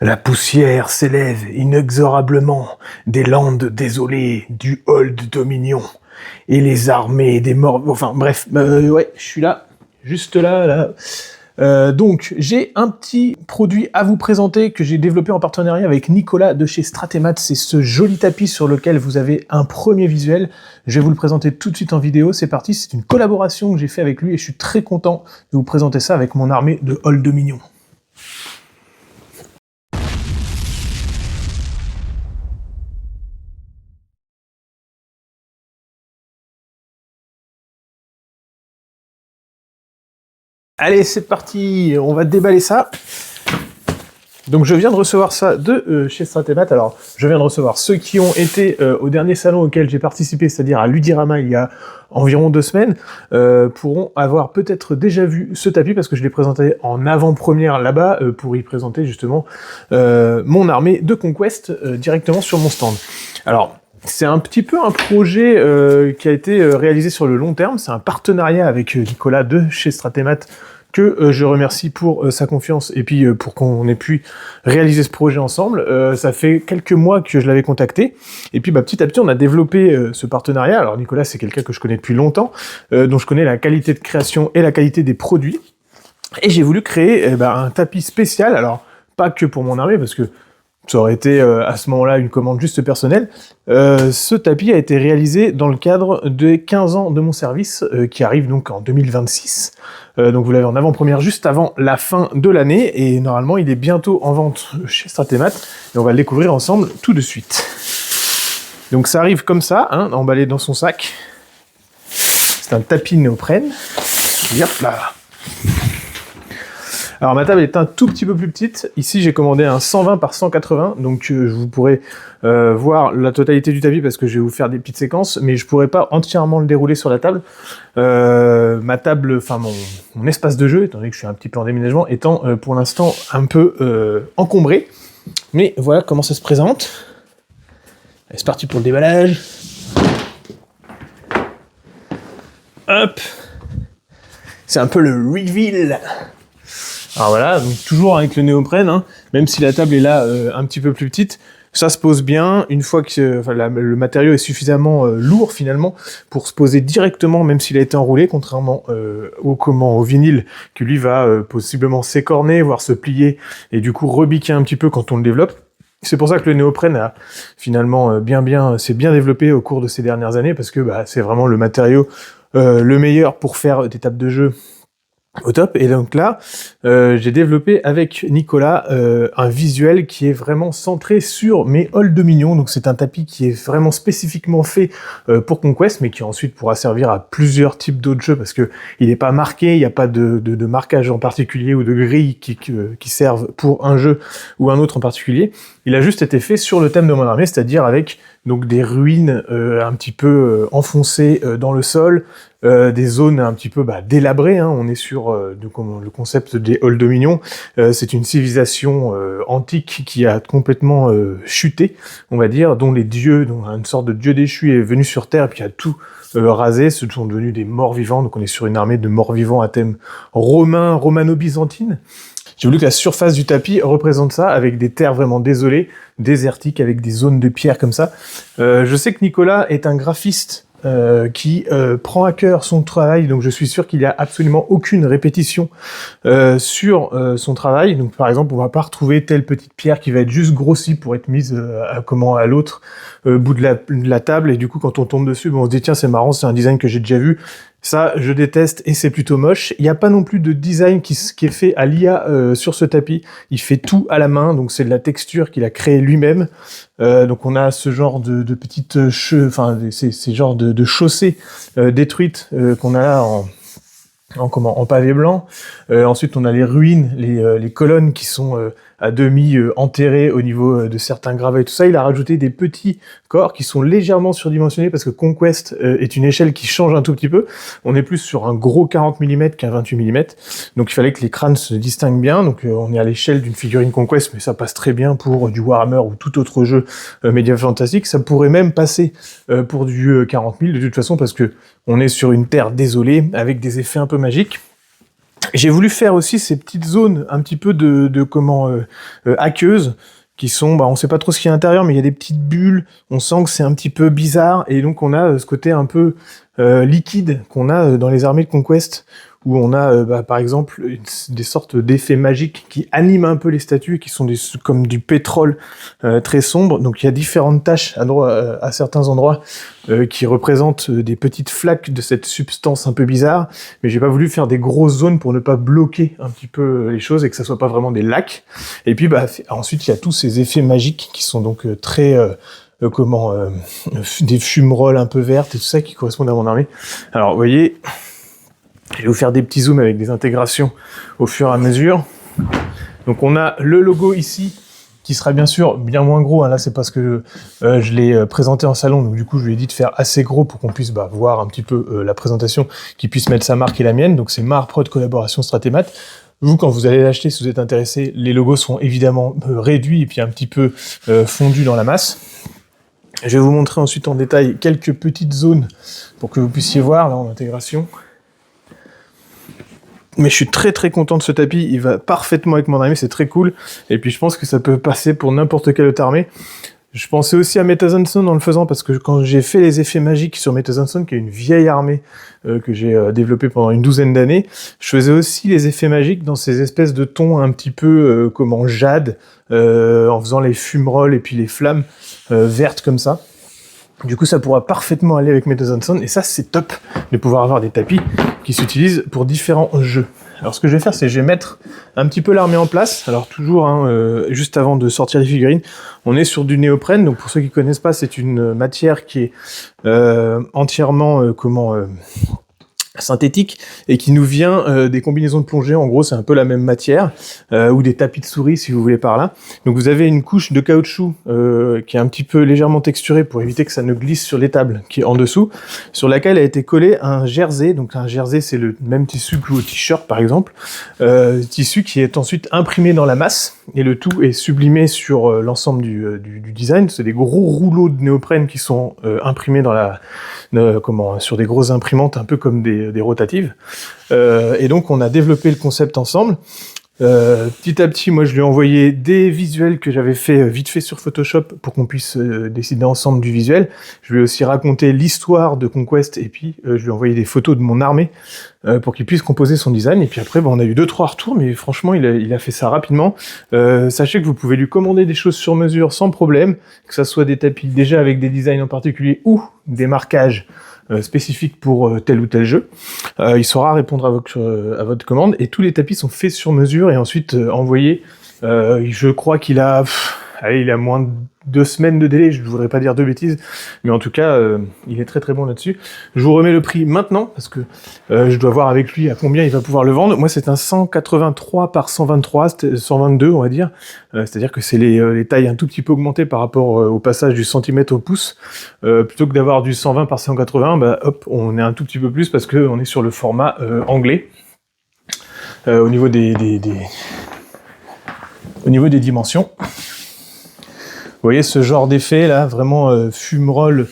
La poussière s'élève inexorablement des landes désolées du Old Dominion et les armées des morts... Enfin bref, ouais, je suis là, juste là. Donc, j'ai un petit produit à vous présenter que j'ai développé en partenariat avec Nicolas de chez Stratemat. C'est ce joli tapis sur lequel vous avez un premier visuel. Je vais vous le présenter tout de suite en vidéo. C'est parti, c'est une collaboration que j'ai fait avec lui et je suis très content de vous présenter ça avec mon armée de Old Dominion. Allez, c'est parti, on va déballer ça. Donc je viens de recevoir ça de chez Stratemat. Alors, je viens de recevoir ceux qui ont été au dernier salon auquel j'ai participé, c'est-à-dire à Ludirama il y a environ 2 semaines, pourront avoir peut-être déjà vu ce tapis, parce que je l'ai présenté en avant-première là-bas, pour y présenter justement mon armée de Conquest directement sur mon stand. Alors, c'est un petit peu un projet qui a été réalisé sur le long terme. C'est un partenariat avec Nicolas de chez Stratemat que je remercie pour sa confiance et puis pour qu'on ait pu réaliser ce projet ensemble. Ça fait quelques mois que je l'avais contacté et puis petit à petit on a développé ce partenariat. Alors Nicolas, c'est quelqu'un que je connais depuis longtemps, dont je connais la qualité de création et la qualité des produits. Et j'ai voulu créer un tapis spécial, alors pas que pour mon armée, parce que ça aurait été à ce moment-là une commande juste personnelle. Ce tapis a été réalisé dans le cadre des 15 ans de mon service, qui arrive donc en 2026. Donc vous l'avez en avant-première juste avant la fin de l'année, et normalement il est bientôt en vente chez Stratemat, et on va le découvrir ensemble tout de suite. Donc ça arrive comme ça, hein, emballé dans son sac. C'est un tapis néoprène. Et hop là. Alors ma table est un tout petit peu plus petite. Ici j'ai commandé un 120 par 180, donc vous pourrez voir la totalité du tapis parce que je vais vous faire des petites séquences, mais je pourrais pas entièrement le dérouler sur la table. Ma table, enfin mon espace de jeu, étant donné que je suis un petit peu en déménagement, étant pour l'instant un peu encombré. Mais voilà comment ça se présente. Allez, c'est parti pour le déballage. Hop. C'est un peu le reveal. Alors voilà, donc toujours avec le néoprène, hein, même si la table est là un petit peu plus petite, ça se pose bien, une fois que le matériau est suffisamment lourd finalement pour se poser directement, même s'il a été enroulé, contrairement au vinyle, qui lui va possiblement s'écorner, voire se plier, et du coup rebiquer un petit peu quand on le développe. C'est pour ça que le néoprène a finalement s'est bien développé au cours de ces dernières années, parce que c'est vraiment le matériau le meilleur pour faire des tables de jeu au top. Et donc là, j'ai développé avec Nicolas un visuel qui est vraiment centré sur mes Old Dominion. Donc c'est un tapis qui est vraiment spécifiquement fait pour Conquest, mais qui ensuite pourra servir à plusieurs types d'autres jeux, parce que il n'est pas marqué, il n'y a pas de marquage en particulier ou de grille qui servent pour un jeu ou un autre en particulier. Il a juste été fait sur le thème de mon armée, c'est-à-dire avec donc des ruines un petit peu enfoncées dans le sol, des zones un petit peu délabrées, hein. On est sur le concept des Old Dominion. C'est une civilisation antique qui a complètement chuté, on va dire, dont les dieux, dont une sorte de dieu déchu est venu sur Terre et puis a tout rasé. Ce sont devenus des morts vivants, donc on est sur une armée de morts vivants à thème romain, romano-byzantine. J'ai voulu que la surface du tapis représente ça, avec des terres vraiment désolées, désertiques, avec des zones de pierre comme ça. Je sais que Nicolas est un graphiste qui prend à cœur son travail, donc je suis sûr qu'il n'y a absolument aucune répétition sur son travail. Donc par exemple, on va pas retrouver telle petite pierre qui va être juste grossie pour être mise à l'autre bout de la table, et du coup quand on tombe dessus, on se dit tiens c'est marrant, c'est un design que j'ai déjà vu. Ça, je déteste et c'est plutôt moche. Il n'y a pas non plus de design qui est fait à l'IA sur ce tapis. Il fait tout à la main, donc c'est de la texture qu'il a créée lui-même. Donc on a ce genre de petites ces genres de chaussées détruites qu'on a là en pavé blanc. Ensuite, on a les ruines, les colonnes qui sont à demi enterrées au niveau de certains gravats et tout ça. Il a rajouté des petits corps qui sont légèrement surdimensionnés parce que Conquest est une échelle qui change un tout petit peu. On est plus sur un gros 40 mm qu'un 28 mm. Donc il fallait que les crânes se distinguent bien. Donc on est à l'échelle d'une figurine Conquest, mais ça passe très bien pour du Warhammer ou tout autre jeu médiéval fantastique. Ça pourrait même passer pour du 40 000 de toute façon, parce que on est sur une terre désolée avec des effets un peu magiques. J'ai voulu faire aussi ces petites zones un petit peu aqueuses, qui sont, on sait pas trop ce qu'il y a à l'intérieur, mais il y a des petites bulles, on sent que c'est un petit peu bizarre, et donc on a ce côté un peu liquide qu'on a dans les armées de Conquest, où on a par exemple des sortes d'effets magiques qui animent un peu les statues, qui sont comme du pétrole très sombre. Donc il y a différentes taches à certains endroits qui représentent des petites flaques de cette substance un peu bizarre, mais j'ai pas voulu faire des grosses zones pour ne pas bloquer un petit peu les choses et que ça soit pas vraiment des lacs. Et puis ensuite il y a tous ces effets magiques qui sont donc très des fumerolles un peu vertes et tout ça qui correspondent à mon armée. Alors vous voyez, je vais vous faire des petits zooms avec des intégrations au fur et à mesure. Donc on a le logo ici, qui sera bien sûr bien moins gros. Là, c'est parce que je l'ai présenté en salon, donc du coup, je lui ai dit de faire assez gros pour qu'on puisse voir un petit peu la présentation, qu'il puisse mettre sa marque et la mienne. Donc c'est Mar Prod Collaboration Stratémat. Vous, quand vous allez l'acheter, si vous êtes intéressé, les logos seront évidemment réduits et puis un petit peu fondus dans la masse. Je vais vous montrer ensuite en détail quelques petites zones pour que vous puissiez voir là en intégration. Mais je suis très très content de ce tapis, il va parfaitement avec mon armée, c'est très cool. Et puis je pense que ça peut passer pour n'importe quelle autre armée. Je pensais aussi à Metazone en le faisant, parce que quand j'ai fait les effets magiques sur Metazone, qui est une vieille armée que j'ai développée pendant une douzaine d'années, je faisais aussi les effets magiques dans ces espèces de tons un petit peu jade, en faisant les fumerolles et puis les flammes vertes comme ça. Du coup, ça pourra parfaitement aller avec Metazone, et ça, c'est top de pouvoir avoir des tapis qui s'utilisent pour différents jeux. Alors, ce que je vais faire, c'est que je vais mettre un petit peu l'armée en place. Alors, toujours, juste avant de sortir les figurines, on est sur du néoprène. Donc, pour ceux qui connaissent pas, c'est une matière qui est entièrement, synthétique et qui nous vient des combinaisons de plongée. En gros, c'est un peu la même matière, ou des tapis de souris si vous voulez par là. Donc vous avez une couche de caoutchouc qui est un petit peu légèrement texturée pour éviter que ça ne glisse sur les tables qui est en dessous, sur laquelle a été collé un jersey. Donc un jersey, c'est le même tissu que au t-shirt par exemple, tissu qui est ensuite imprimé dans la masse, et le tout est sublimé sur l'ensemble du design. C'est des gros rouleaux de néoprène qui sont imprimés dans sur des grosses imprimantes, un peu comme des rotatives. Et donc on a développé le concept ensemble. Petit à petit, moi je lui ai envoyé des visuels que j'avais fait vite fait sur Photoshop pour qu'on puisse décider ensemble du visuel. Je lui ai aussi raconté l'histoire de Conquest, et puis je lui ai envoyé des photos de mon armée pour qu'il puisse composer son design. Et puis après, on a eu 2-3 retours, mais franchement, il a fait ça rapidement. Sachez que vous pouvez lui commander des choses sur mesure sans problème, que ça soit des tapis déjà avec des designs en particulier ou des marquages spécifiques pour tel ou tel jeu. Il saura répondre à votre commande, et tous les tapis sont faits sur mesure et ensuite envoyés. Je crois qu'il a il a moins de 2 semaines de délai, je ne voudrais pas dire de bêtises, mais en tout cas, il est très très bon là-dessus. Je vous remets le prix maintenant, parce que je dois voir avec lui à combien il va pouvoir le vendre. Moi, c'est un 183 par 123, 122 on va dire, c'est-à-dire que c'est les tailles un tout petit peu augmentées par rapport au passage du centimètre au pouce. Plutôt que d'avoir du 120 par 180, hop, on est un tout petit peu plus, parce qu'on est sur le format anglais. Au niveau des dimensions. Vous voyez ce genre d'effet là, vraiment fumerole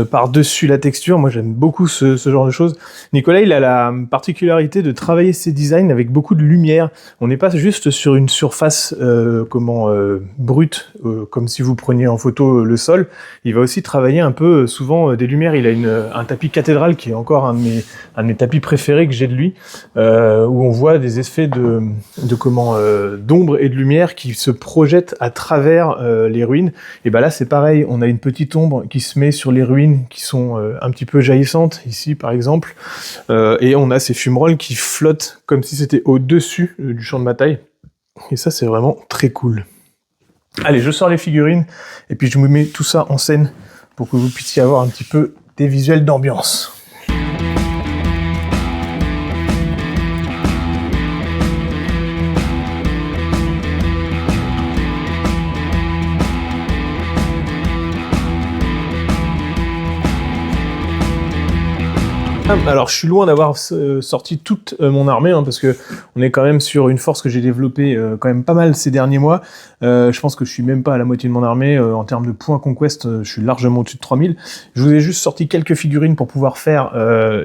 par-dessus la texture. Moi j'aime beaucoup ce genre de choses. Nicolas, il a la particularité de travailler ses designs avec beaucoup de lumière. On n'est pas juste sur une surface brute, comme si vous preniez en photo le sol. Il va aussi travailler un peu souvent des lumières. Il a un tapis cathédrale qui est encore un de mes tapis préférés que j'ai de lui, où on voit des effets d'ombre et de lumière qui se projettent à travers les ruines. Et là c'est pareil, on a une petite ombre qui se met sur les ruines qui sont un petit peu jaillissantes, ici par exemple, et on a ces fumerolles qui flottent comme si c'était au-dessus du champ de bataille, et ça c'est vraiment très cool. Allez, je sors les figurines, et puis je vous mets tout ça en scène pour que vous puissiez avoir un petit peu des visuels d'ambiance. Alors, je suis loin d'avoir sorti toute mon armée, hein, parce que on est quand même sur une force que j'ai développée quand même pas mal ces derniers mois. Je pense que je suis même pas à la moitié de mon armée. En termes de points conquest, je suis largement au-dessus de 3000. Je vous ai juste sorti quelques figurines pour pouvoir faire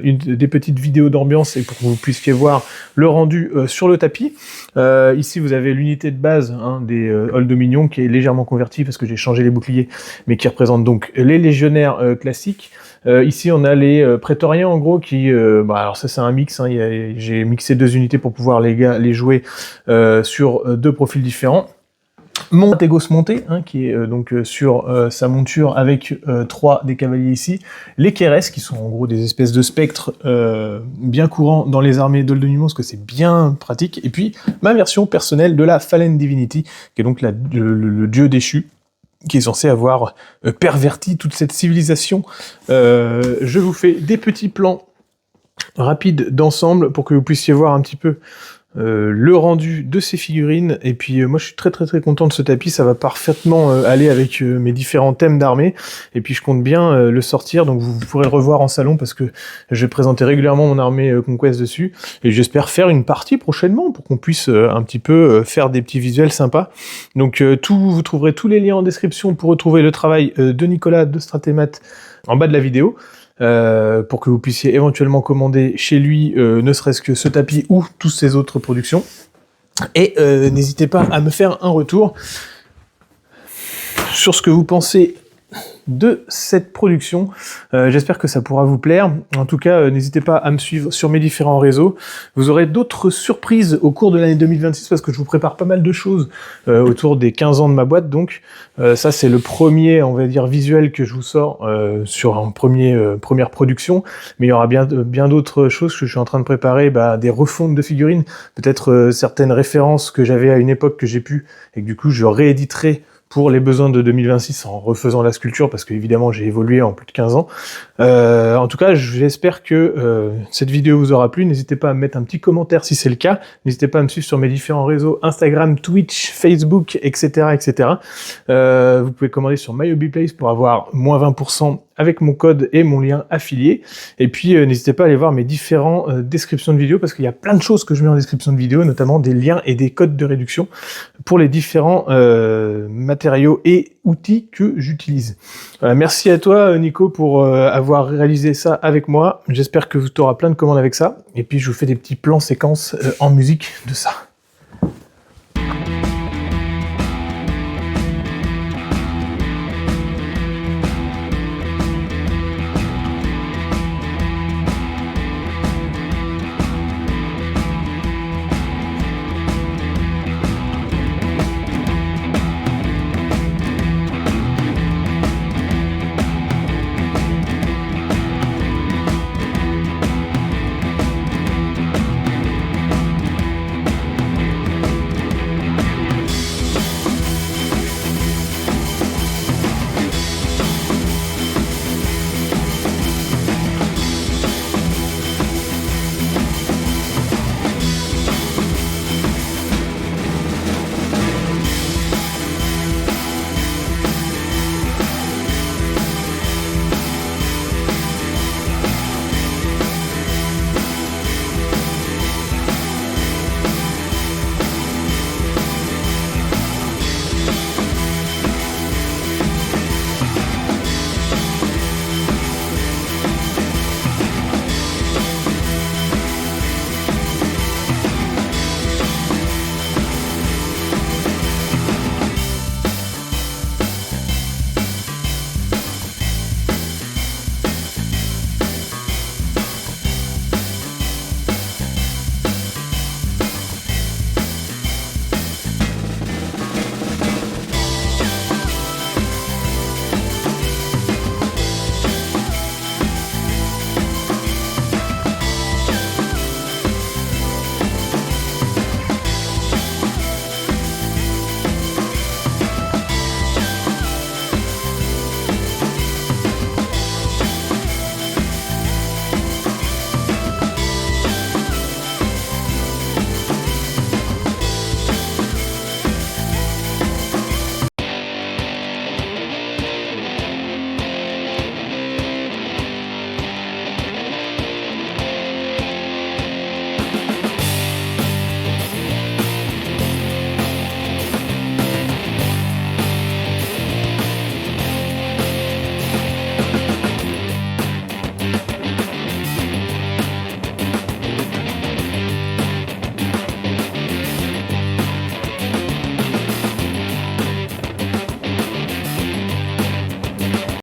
des petites vidéos d'ambiance et pour que vous puissiez voir le rendu sur le tapis. Ici, vous avez l'unité de base des Old Dominion qui est légèrement convertie parce que j'ai changé les boucliers, mais qui représente donc les légionnaires classiques. Ici, on a les prétoriens, en gros, qui... alors ça, c'est un mix. J'ai mixé 2 unités pour pouvoir les jouer sur 2 profils différents. Mon Ategos monté, qui est donc sur sa monture avec 3 des cavaliers ici. Les Keres, qui sont en gros des espèces de spectres bien courants dans les armées d'Old Dominion, parce que c'est bien pratique. Et puis, ma version personnelle de la Fallen Divinity, qui est donc le dieu déchu, qui est censé avoir perverti toute cette civilisation. Je vous fais des petits plans rapides d'ensemble pour que vous puissiez voir un petit peu le rendu de ces figurines. Et puis moi je suis très content de ce tapis, ça va parfaitement aller avec mes différents thèmes d'armée. Et puis je compte bien le sortir, donc vous pourrez le revoir en salon parce que je vais présenter régulièrement mon armée Conquest dessus. Et j'espère faire une partie prochainement pour qu'on puisse un petit peu faire des petits visuels sympas. Donc vous trouverez tous les liens en description pour retrouver le travail de Nicolas de Stratémat en bas de la vidéo. Pour que vous puissiez éventuellement commander chez lui ne serait-ce que ce tapis ou toutes ses autres productions. Et n'hésitez pas à me faire un retour sur ce que vous pensez de cette production. J'espère que ça pourra vous plaire. En tout cas, n'hésitez pas à me suivre sur mes différents réseaux. Vous aurez d'autres surprises au cours de l'année 2026 parce que je vous prépare pas mal de choses autour des 15 ans de ma boîte. Donc ça, c'est le premier, on va dire, visuel que je vous sors sur un première production. Mais il y aura bien d'autres choses que je suis en train de préparer, des refontes de figurines, peut-être certaines références que j'avais à une époque que j'ai pu, et que du coup, je rééditerai pour les besoins de 2026 en refaisant la sculpture, parce que évidemment j'ai évolué en plus de 15 ans. En tout cas, j'espère que cette vidéo vous aura plu. N'hésitez pas à me mettre un petit commentaire si c'est le cas. N'hésitez pas à me suivre sur mes différents réseaux, Instagram, Twitch, Facebook, etc. Vous pouvez commander sur My Hobby Place pour avoir moins 20% avec mon code et mon lien affilié. Et puis n'hésitez pas à aller voir mes différents descriptions de vidéos, parce qu'il y a plein de choses que je mets en description de vidéo, notamment des liens et des codes de réduction pour les différents matériaux et outils que j'utilise. Merci à toi Nico pour avoir réalisé ça avec moi. J'espère que tu auras plein de commandes avec ça. Et puis je vous fais des petits plans séquences en musique de ça.